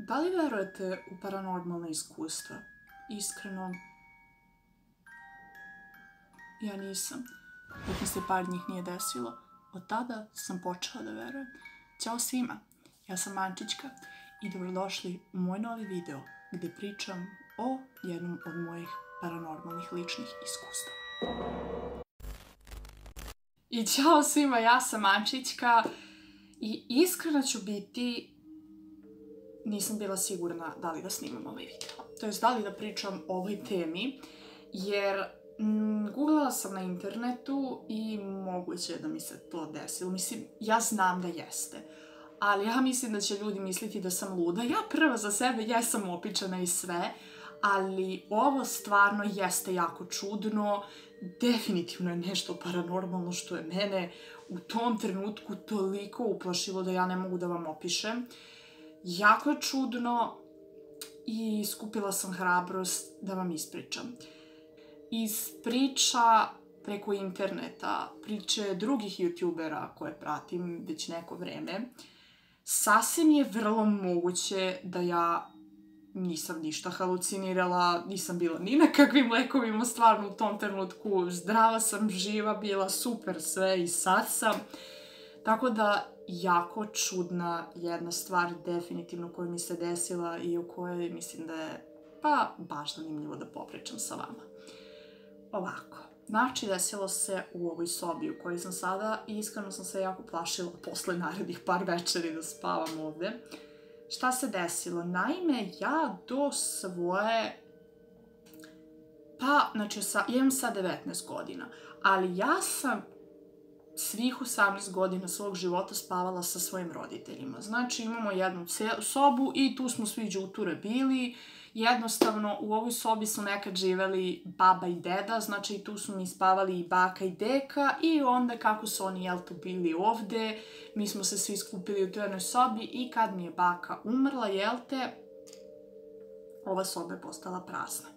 Da li verujete u paranormalne iskustva? Iskreno, ja nisam. Dok mi se par njih nije desilo, od tada sam počela da verujem. Ćao svima, ja sam Ančićka i dobrodošli u moj novi video gde pričam o jednom od mojih paranormalnih ličnih iskustava. I ćao svima, ja sam Ančićka i iskreno ću biti, nisam bila sigurna da li da snimam ovaj video. To jest da li da pričam o ovoj temi, jer googlala sam na internetu i moguće da mi se to desilo. Mislim, ja znam da jeste, ali ja mislim da će ljudi misliti da sam luda. Ja prva za sebe jesam opičana i sve, ali ovo stvarno jeste jako čudno. Definitivno je nešto paranormalno što je mene u tom trenutku toliko uplašilo da ja ne mogu da vam opišem. Jako je čudno i skupila sam hrabrost da vam ispričam. Iz priča preko interneta, priče drugih youtubera koje pratim već neko vreme, sasvim je vrlo moguće da ja nisam ništa halucinirala, nisam bila ni na kakvim lekovima, stvarno u tom trenutku zdrava sam, živa, bila super sve i sad sam. Tako da, jako čudna jedna stvar definitivno koja mi se desila i o kojoj mislim da je baš zanimljivo da popričam sa vama. Ovako, znači desilo se u ovoj sobi u kojoj sam sada i iskreno sam se jako plašila posle narednih par večeri da spavam ovde. Šta se desilo? Naime, ja do svoje, znači imam sad 19 godina, ali ja sam svih 18 godina svog života spavala sa svojim roditeljima. Znači imamo jednu sobu i tu smo svi đuture bili. Jednostavno u ovoj sobi su nekad živeli baba i deda, znači tu su mi spavali i baka i deka i onda kako su oni bili ovde, mi smo se svi skupili u toj jednoj sobi i kad mi je baka umrla, ova soba je postala prazna.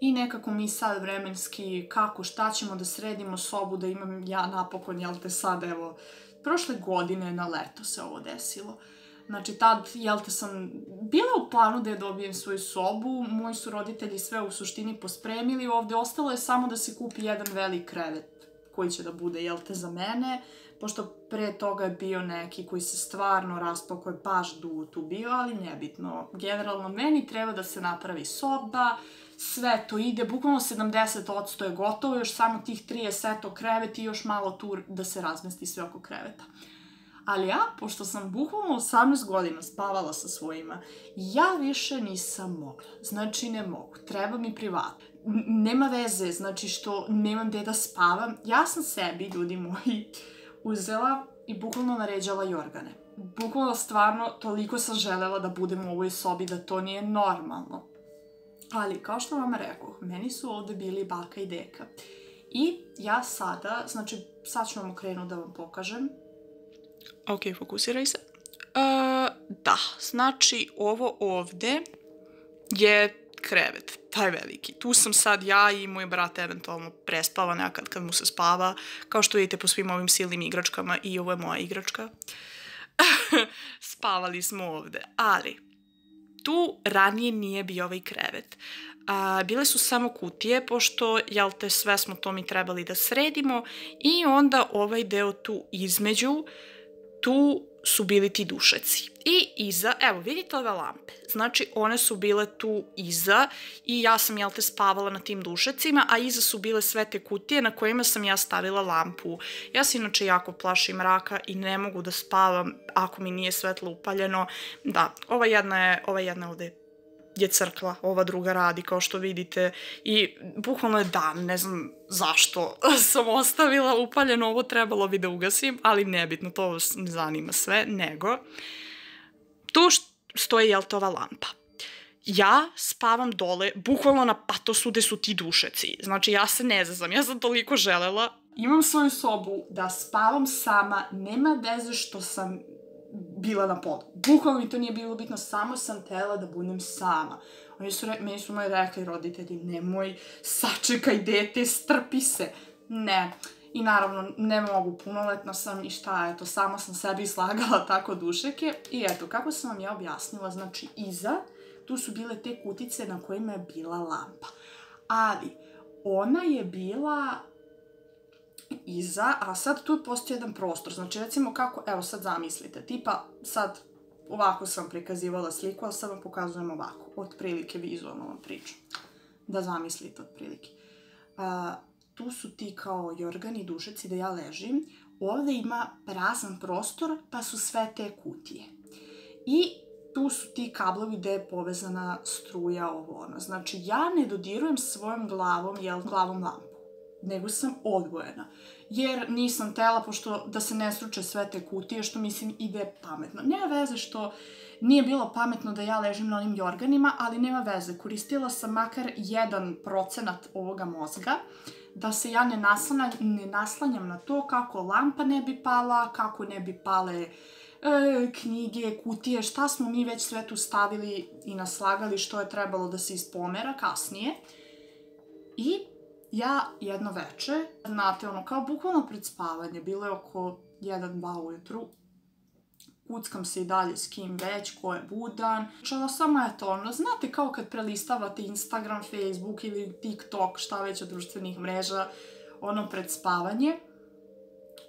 I nekako mi sad vremenski, šta ćemo da sredimo sobu, da imam ja napokon, sad, evo, prošle godine na leto se ovo desilo. Znači, tad, sam bila u planu da je dobijem svoju sobu, moji su roditelji sve u suštini pospremili ovde, ostalo je samo da se kupi jedan velik krevet koji će da bude, za mene, pošto pre toga je bio neki koji se stvarno raspao, koji je baš dugo tu bio, ali nebitno. Generalno, meni treba da se napravi soba, sve to ide, bukvalno 70% je gotovo, još samo tih 30 krevet i još malo tu da se razmesti sve oko kreveta. Ali ja, pošto sam bukvalno 18 godina spavala sa svojima, ja više nisam mogla. Znači, ne mogu. Treba mi privatno. Nema veze, znači što nemam gde da spavam. Ja sam sebi, ljudi moji, uzela i bukvalno naređala jorgane. Bukvalno, stvarno, toliko sam želela da budem u ovoj sobi da to nije normalno. Ali, kao što vam rekoh, meni su ovde bili baka i deka. I ja sada, znači, sad ću vam okrenuti da vam pokažem. Ok, fokusiraj se. Da, znači ovo ovde je krevet, taj veliki. Tu sam sad ja i moj brat eventualno prespava nekad kad mu se spava. Kao što vidite po svim ovim silnim igračkama i ovo je moja igračka. Spavali smo ovde, ali tu ranije nije bio ovaj krevet. Bile su samo kutije, pošto, sve smo to mi trebali da sredimo i onda ovaj deo tu između, tu su bili ti dušeci. I iza, evo, vidite ove lampe? Znači, one su bile tu iza i ja sam, spavala na tim dušecima, a iza su bile sve te kutije na kojima sam ja stavila lampu. Ja se inače jako plašim mraka i ne mogu da spavam ako mi nije svetlo upaljeno. Da, ova jedna ovde je crkla, ova druga radi, kao što vidite, i bukvalno je dan, ne znam zašto sam ostavila upaljeno, ovo trebalo bi da ugasim, ali nebitno, to vas ne zanima sve, nego tu stoji, ova lampa. Ja spavam dole, bukvalno na patosu gde su ti dušeci, znači ja se ne zezam, ja sam toliko želela. Imam svoju sobu da spavam sama, nema veze što sam bila na podu. Bukvalno mi to nije bilo bitno, samo sam htela da budem sama. Meni su moji rekli roditelji, nemoj, sačekaj dete, strpi se. Ne, I naravno, ne mogu, punoletna sam i šta, eto, sama sam sebi slagala tako dušeke. I eto, kako sam vam ja objasnila, znači iza, tu su bile te kutice na kojima je bila lampa. Ali, ona je bila iza, a sad tu postoji jedan prostor. Znači, recimo kako, evo sad zamislite, tipa sad ovako sam prikazivala sliku, ali sad vam pokazujem ovako, otprilike vizualno vam pričam. Da zamislite otprilike. Tu su ti kao jorgani, dušeci da ja ležim. Ovde ima prazan prostor, pa su sve te kutije. I tu su ti kablovi gde je povezana struja, ovo ono. Znači, ja ne dodirujem svojom glavom, glavom lampu, nego sam odvojena. Jer nisam tela, pošto da se ne sruče sve te kutije, što mislim ide pametno. Nema veze što nije bilo pametno da ja ležim na onim jorganima, ali nema veze. Koristila sam makar 1% ovoga mozga, da se ja ne naslanjam na to kako lampa ne bi pala, kako ne bi pale knjige, kutije, šta smo mi već sve tu stavili i naslagali što je trebalo da se ispomera kasnije. I ja jedno veče, znate, ono, kao bukvalno pred spavanje, bilo je oko 1-2 ujutru, kuckam se i dalje s kim već, ko je budan. Čala samo eto, ono, znate kao kad prelistavate Instagram, Facebook ili TikTok, šta već od društvenih mreža, ono, pred spavanje.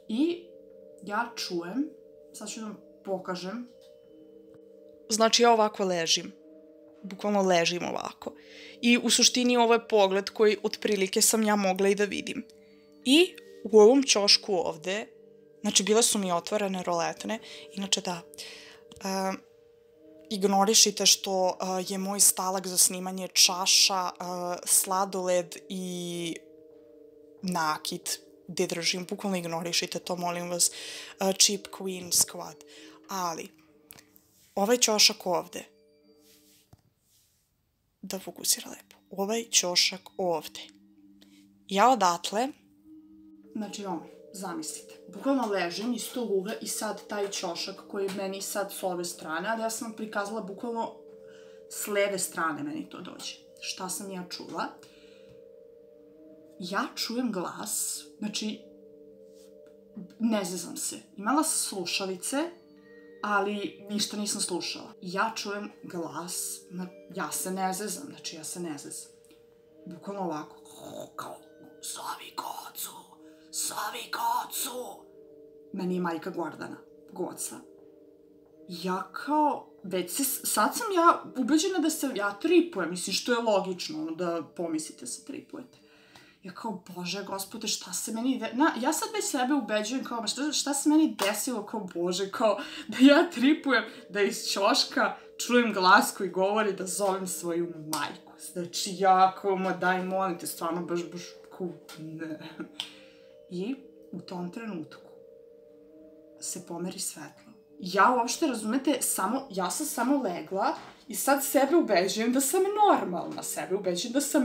I ja čujem, sad ću da vam pokažem. Znači, ja ovako ležim. Bukvalno ležim ovako. I u suštini ovo je pogled koji otprilike sam ja mogla i da vidim. I u ovom ćošku ovde, znači bile su mi otvorene roletne, inače da, ignorišite što je moj stalak za snimanje čaša, sladoled i nakit gde držim, bukvalno ignorišite to, molim vas, Cheap Queen Squad. Ali, ovaj ćošak ovde, da fokusira lepo, ovaj ćošak ovde, ja odatle, znači ono, zamislite, bukvalno ležim iz tog ugla i sad taj ćošak koji je meni sad s ove strane, ali ja sam vam prikazala bukvalno s leve strane meni to dođe. Šta sam ja čula? Ja čujem glas, znači, ne zezam se. Imala sam slušalice, ali ništa nisam slušala. Ja čujem glas, ja se ne zezam, znači ja se ne zezam. Bukvalno ovako, kao, zovi Gocu, zovi Gocu. Meni je majka Gordana, Goca. Ja kao, već se, sad sam ja ubeđena da se ja tripujem, mislim što je logično, ono da pomislite se tripujete. Ja kao, Bože, Gospode, šta se meni... Ja sad već sebe ubeđujem kao, šta se meni desilo, kao, Bože, kao, da ja tripujem, da iz ćoška čujem glas koji govori da zovem svoju majku. Znači, ja kao, ma daj, molim te, stvarno, baš, kao, ne. I u tom trenutku se pomeri svetlo. Ja uopšte, razumete, ja sam samo legla i sad sebe ubeđujem da sam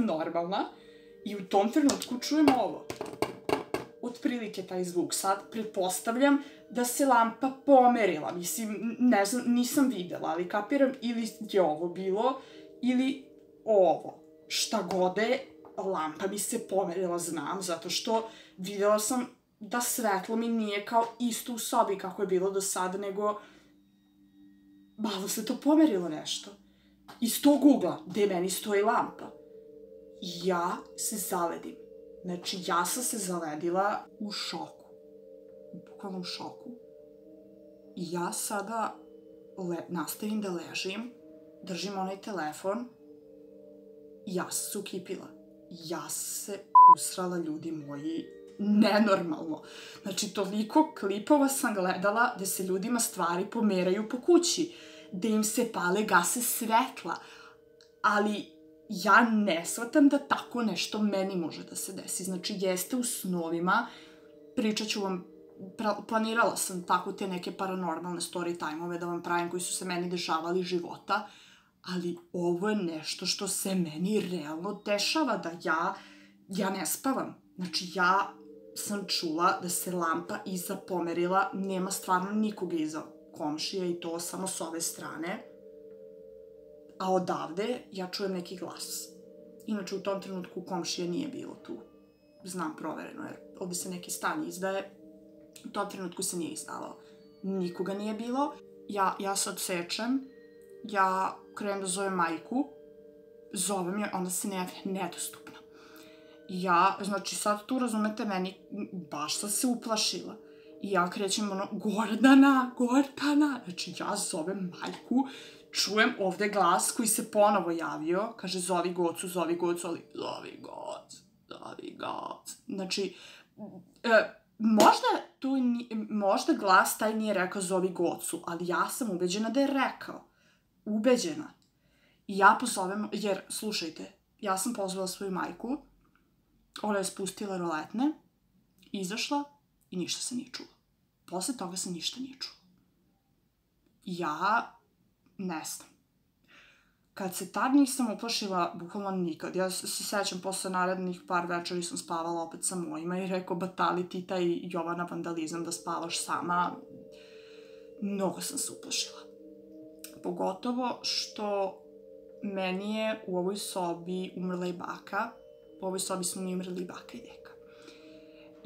normalna, i u tom trenutku čujem ovo. Otprilike taj zvuk. Sad pretpostavljam da se lampa pomerila. Mislim, ne znam, nisam videla, ali kapiram ili je ovo bilo, ili ovo. Šta gode, lampa mi se pomerila, znam, zato što videla sam da svetlo mi nije kao isto u sobi kako je bilo do sada, nego malo se to pomerilo nešto. Iz tog ugla, gde meni stoji lampa. Ja se zaledim. Znači, ja sam se zaledila u šoku. Bukvalno u šoku. I ja sada nastavim da ležim, držim onaj telefon i ja sam se ukipila. Ja se usrala, ljudi moji, nenormalno. Znači, toliko klipova sam gledala da se ljudima stvari pomeraju po kući, da im se pale, gase svetla, ali ja ne shvatam da tako nešto meni može da se desi. Znači, jeste u snovima, pričat ću vam, planirala sam tako te neke paranormalne story time-ove da vam pravim koji su se meni dešavali života, ali ovo je nešto što se meni realno dešava, da ja ne spavam. Znači, ja sam čula da se lampa iza pomerila, nema stvarno nikoga iza komšije i to samo s ove strane. A odavde ja čujem neki glas. Inače, u tom trenutku komšije nije bilo tu. Znam provereno, jer ovde se neki stan izdaje, u tom trenutku se nije izdavao. Nikoga nije bilo. Ja se odsečem, ja krenem da zovem majku, zovem je, onda se ne javlja, nedostupna. Ja, znači sad tu razumete meni, baš sam se uplašila. I ja krećem Gordana, znači ja zovem majku, čujem ovde glas koji se ponovo javio, kaže zovi Gocu, ali zovi Goc. Znači, možda glas taj nije rekao zovi Gocu, ali ja sam ubeđena da je rekao. Ubeđena. I ja pozovem, jer, slušajte, ja sam pozvala svoju majku, ona je spustila roletne, izašla i ništa se nije čulo. Posle toga se ništa nije čulo. Ja ne znam. Kad se tad nisam uplašila, bukvalno nikad. Ja se sećam, posle narednih par večeri sam spavala opet sa mojima i rekao, batali ti taj Jovana vandalizam da spavaš sama. Mnogo sam se uplašila. Pogotovo što meni je u ovoj sobi umrla i baka. U ovoj sobi smo mi umrli i baka i deka.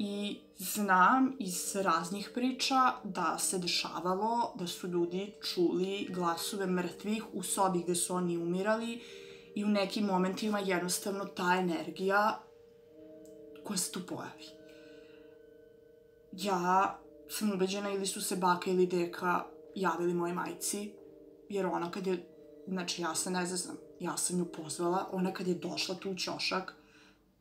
I znam iz raznih priča da se dešavalo da su ljudi čuli glasove mrtvih u sobi gde su oni umirali i u nekim momentima jednostavno ta energija koja se tu pojavi. Ja sam ubeđena ili su se baka ili deka javili moje majci, jer ona kad je, znači ja se ne znam, ja sam ju pozvala, ona kad je došla tu u ćošak,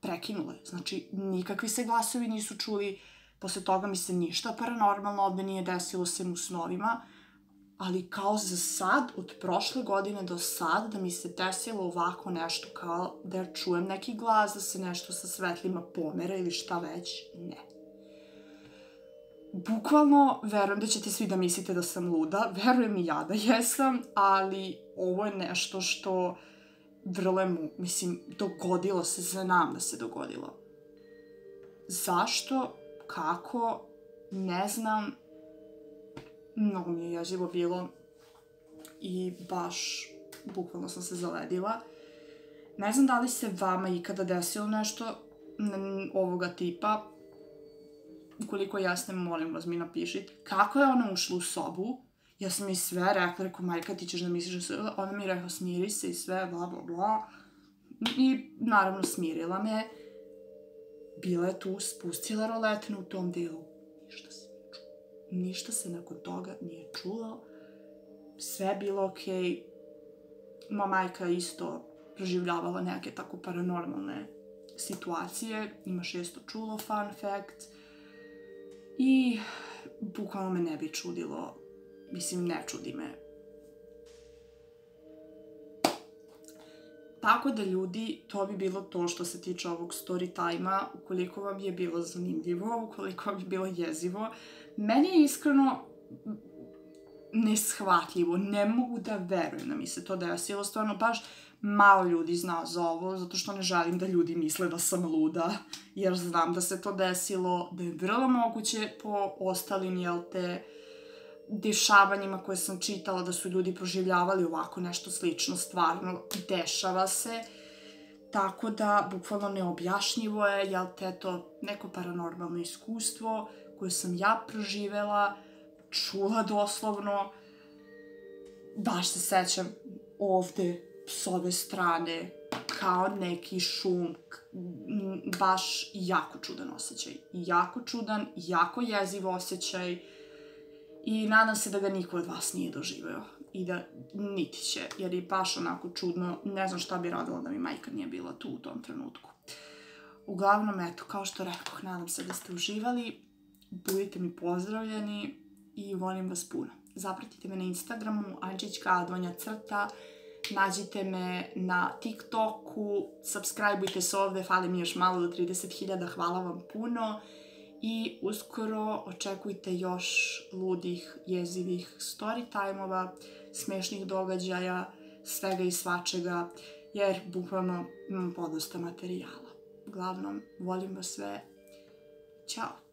prekinula je. Znači, nikakvi se glasovi nisu čuli, posle toga mi se ništa paranormalno ovde nije desilo sem u snovima, ali kao za sad, od prošle godine do sad, da mi se desilo ovako nešto kao da ja čujem neki glas, da se nešto sa svetlima pomera ili šta već, ne. Bukvalno, verujem da ćete svi da mislite da sam luda, verujem i ja da jesam, ali ovo je nešto što vrlo je mislim, dogodilo se, znam da se dogodilo. Zašto, kako, ne znam, mnogo mi je jezivo bilo i baš, bukvalno sam se zaledila. Ne znam da li se vama ikada desilo nešto ovoga tipa, ukoliko jasne, molim vas mi napišite, kako je ona ušla u sobu. Ja sam mi sve rekla, majka, ti ćeš da misliš da se... Ona mi je rekla, smiri se i sve, bla, bla, bla. I, naravno, smirila me. Bila je tu, spustila roletnu u tom delu. Ništa se nije čulo. Ništa se nakon toga nije čulo. Sve je bilo okej. Moja majka isto proživljavala neke tako paranormalne situacije. Imaš isto čulo, fun fact. I, bukvalno me ne bi čudilo. Mislim, ne čudi me. Tako da, ljudi, to bi bilo to što se tiče ovog story time-a. Ukoliko vam je bilo zanimljivo, ukoliko vam je bilo jezivo. Meni je iskreno neshvatljivo. Ne mogu da verujem da mi se to desilo. Stvarno, baš malo ljudi zna za ovo, zato što ne želim da ljudi misle da sam luda. Jer znam da se to desilo, da je vrlo moguće po ostalim, dešavanjima koje sam čitala da su ljudi proživljavali ovako nešto slično, stvarno dešava se. Tako da, bukvalno neobjašnjivo je, to neko paranormalno iskustvo koje sam ja proživela, čula doslovno. Baš se sećam ovde, s ove strane, kao neki šum, baš jako čudan osjećaj. Jako čudan, jako jeziv osjećaj. I nadam se da ga niko od vas nije doživeo. I da niti će, jer je baš onako čudno. Ne znam šta bi radila da mi majka nije bila tu u tom trenutku. Uglavnom, eto, kao što rekoh, nadam se da ste uživali. Budite mi pozdravljeni i volim vas puno. Zapratite me na Instagramu, Ančićka_. Nađite me na TikToku. Subscribeujte se ovde, fali mi još malo do 30.000. Hvala vam puno. I uskoro očekujte još ludih, jezivih story time-ova, smešnih događaja, svega i svačega, jer bukvalno imam podosta materijala. Uglavnom, volim vas sve. Ćao!